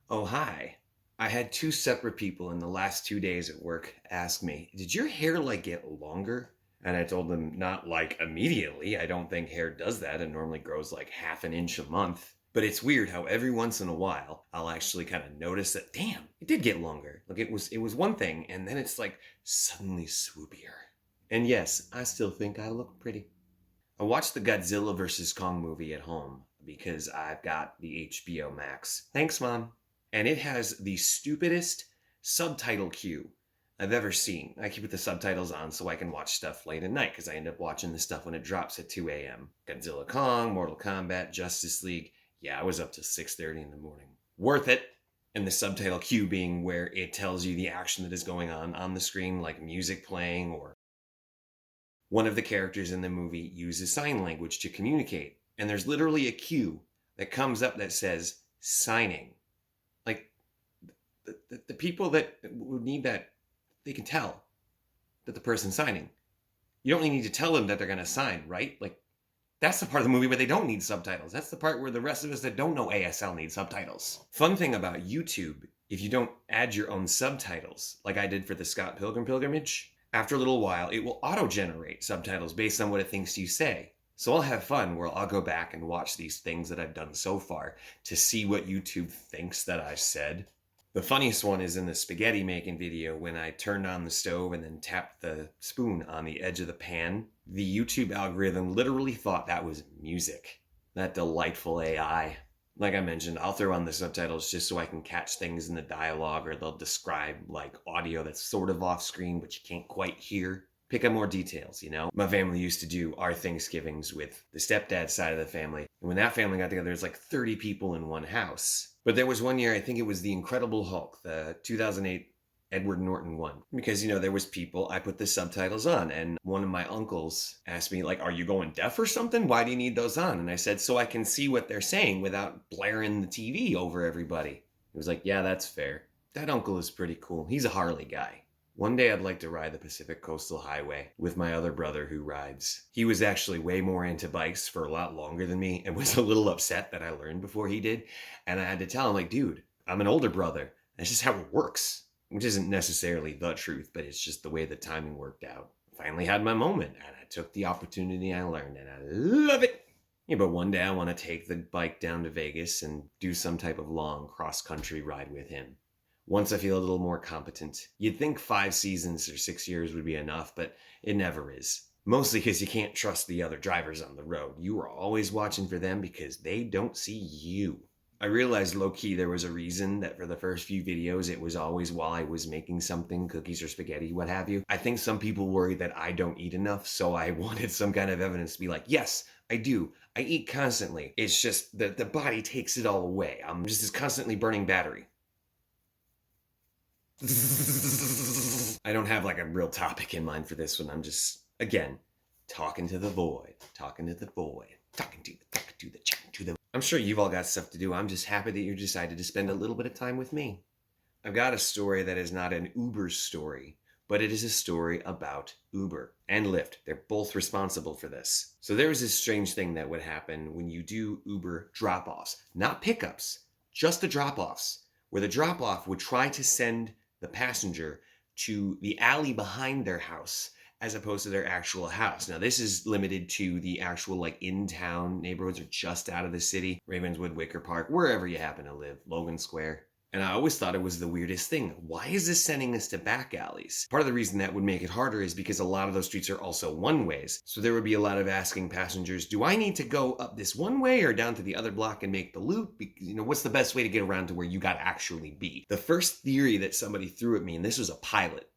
Oh, hi. I had two separate people in the last 2 days at work ask me, did your hair get longer? And I told them not immediately. I don't think hair does that. It normally grows like half an inch a month. But it's weird how every once in a while I'll actually kind of notice that, damn, it did get longer. It was one thing, and then it's like suddenly swoopier. And yes, I still think I look pretty. I watched the Godzilla vs. Kong movie at home because I've got the HBO Max. Thanks, Mom. And it has the stupidest subtitle queue I've ever seen. I keep the subtitles on so I can watch stuff late at night because I end up watching this stuff when it drops at 2 a.m. Godzilla Kong, Mortal Kombat, Justice League. Yeah, I was up to 6:30 in the morning. Worth it. And the subtitle queue being where it tells you the action that is going on the screen, like music playing, or one of the characters in the movie uses sign language to communicate. And there's literally a queue that comes up that says signing. Like the people that would need that, they can tell that the person's signing. You don't really need to tell them that they're going to sign, right? Like, that's the part of the movie where they don't need subtitles. That's the part where the rest of us that don't know ASL need subtitles. Fun thing about YouTube, if you don't add your own subtitles, like I did for the Scott Pilgrim pilgrimage, after a little while, it will auto-generate subtitles based on what it thinks you say. So I'll have fun where I'll go back and watch these things that I've done so far to see what YouTube thinks that I said. The funniest one is in the spaghetti making video when I turned on the stove and then tapped the spoon on the edge of the pan. The YouTube algorithm literally thought that was music. That delightful AI. Like I mentioned, I'll throw on the subtitles just so I can catch things in the dialogue, or they'll describe audio that's sort of off screen but you can't quite hear. Pick up more details, you know? My family used to do our Thanksgivings with the stepdad side of the family. And when that family got together, there's 30 people in one house. But there was one year, I think it was The Incredible Hulk, the 2008 Edward Norton one. Because, there was people, I put the subtitles on, and one of my uncles asked me, are you going deaf or something? Why do you need those on? And I said, so I can see what they're saying without blaring the TV over everybody. He was like, yeah, that's fair. That uncle is pretty cool. He's a Harley guy. One day I'd like to ride the Pacific Coastal Highway with my other brother who rides. He was actually way more into bikes for a lot longer than me and was a little upset that I learned before he did. And I had to tell him, dude, I'm an older brother. That's just how it works. Which isn't necessarily the truth, but it's just the way the timing worked out. Finally had my moment, and I took the opportunity I learned, and I love it. Yeah, but one day I want to take the bike down to Vegas and do some type of long cross-country ride with him. Once I feel a little more competent. You'd think 5 seasons or 6 years would be enough, but it never is. Mostly because you can't trust the other drivers on the road. You are always watching for them because they don't see you. I realized low-key there was a reason that for the first few videos it was always while I was making something, cookies or spaghetti, what have you. I think some people worry that I don't eat enough, so I wanted some kind of evidence to be like, yes, I do. I eat constantly. It's just that the body takes it all away. I'm just this constantly burning battery. I don't have a real topic in mind for this one. I'm just, again, talking to the void, talking to the void, talking to the. I'm sure you've all got stuff to do. I'm just happy that you decided to spend a little bit of time with me. I've got a story that is not an Uber story, but it is a story about Uber and Lyft. They're both responsible for this. So there was this strange thing that would happen when you do Uber drop-offs, not pickups, just the drop-offs, where the drop-off would try to send the passenger to the alley behind their house as opposed to their actual house. Now, this is limited to the actual in-town neighborhoods or just out of the city. Ravenswood, Wicker Park, wherever you happen to live, Logan Square. And I always thought it was the weirdest thing. Why is this sending us to back alleys? Part of the reason that would make it harder is because a lot of those streets are also one-ways. So there would be a lot of asking passengers, do I need to go up this one way or down to the other block and make the loop? What's the best way to get around to where you got to actually be? The first theory that somebody threw at me, and this was a private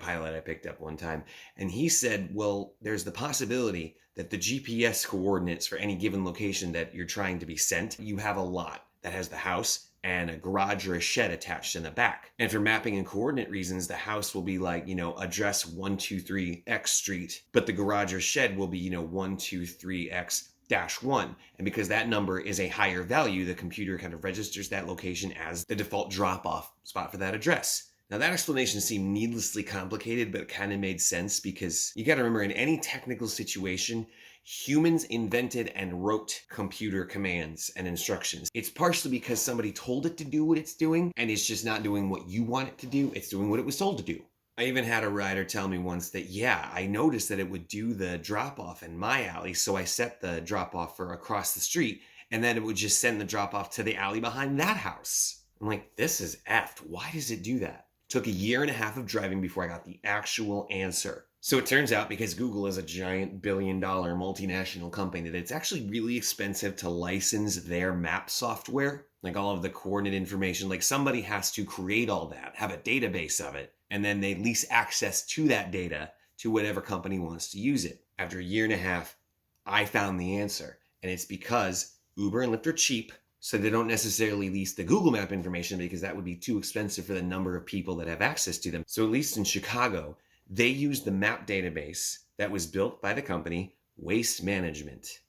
pilot I picked up one time, and he said, well, there's the possibility that the GPS coordinates for any given location that you're trying to be sent, you have a lot that has the house and a garage or a shed attached in the back. And for mapping and coordinate reasons, the house will be address 123X street, but the garage or shed will be, 123X-1. And because that number is a higher value, the computer kind of registers that location as the default drop-off spot for that address. Now, that explanation seemed needlessly complicated, but it kind of made sense because you got to remember, in any technical situation, Humans invented and wrote computer commands and instructions. It's partially because somebody told it to do what it's doing, and it's just not doing what you want it to do. It's doing what it was told to do. I even had a rider tell me once that, yeah, I noticed that it would do the drop off in my alley, so I set the drop off for across the street, and then it would just send the drop off to the alley behind that house. I'm like, this is effed. Why does it do that? Took a year and a half of driving before I got the actual answer. So it turns out, because Google is a giant billion-dollar multinational company, that it's actually really expensive to license their map software, like all of the coordinate information. Like somebody has to create all that, have a database of it, and then they lease access to that data to whatever company wants to use it. After a year and a half, I found the answer. And it's because Uber and Lyft are cheap, so they don't necessarily lease the Google Map information because that would be too expensive for the number of people that have access to them. So at least in Chicago, they use the map database that was built by the company Waste Management.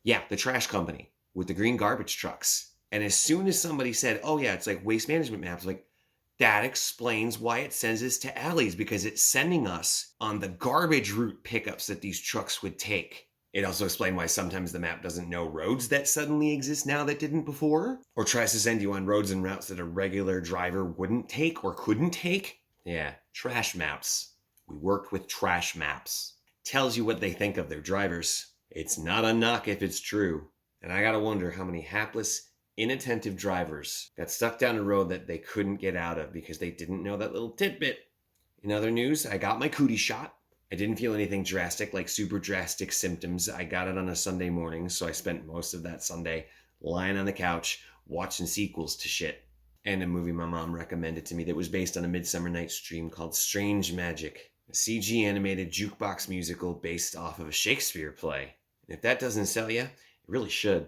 Yeah, the trash company with the green garbage trucks. And as soon as somebody said, oh yeah, it's like Waste Management Maps, like that explains why it sends us to alleys, because it's sending us on the garbage route pickups that these trucks would take. It also explained why sometimes the map doesn't know roads that suddenly exist now that didn't before, or tries to send you on roads and routes that a regular driver wouldn't take or couldn't take. Yeah, trash maps. We worked with trash maps. Tells you what they think of their drivers. It's not a knock if it's true. And I gotta wonder how many hapless, inattentive drivers got stuck down a road that they couldn't get out of because they didn't know that little tidbit. In other news, I got my cootie shot. I didn't feel anything drastic, like super drastic symptoms. I got it on a Sunday morning, so I spent most of that Sunday lying on the couch watching sequels to shit. And a movie my mom recommended to me that was based on a Midsummer Night's Dream called Strange Magic, a CG animated jukebox musical based off of a Shakespeare play. And if that doesn't sell you, it really should.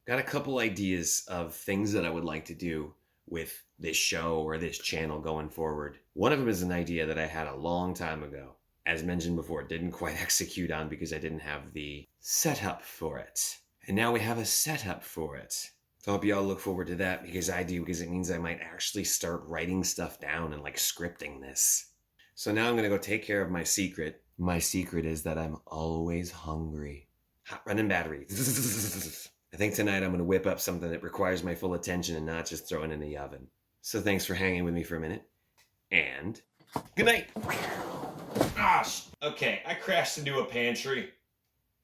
Got a couple ideas of things that I would like to do with this show or this channel going forward. One of them is an idea that I had a long time ago. As mentioned before, didn't quite execute on because I didn't have the setup for it. And now we have a setup for it. So I hope you all look forward to that, because I do, because it means I might actually start writing stuff down and like scripting this. So now I'm going to go take care of my secret. My secret is that I'm always hungry. Hot running battery. I think tonight I'm going to whip up something that requires my full attention and not just throw it in the oven. So thanks for hanging with me for a minute. And good night. Okay, I crashed into a pantry.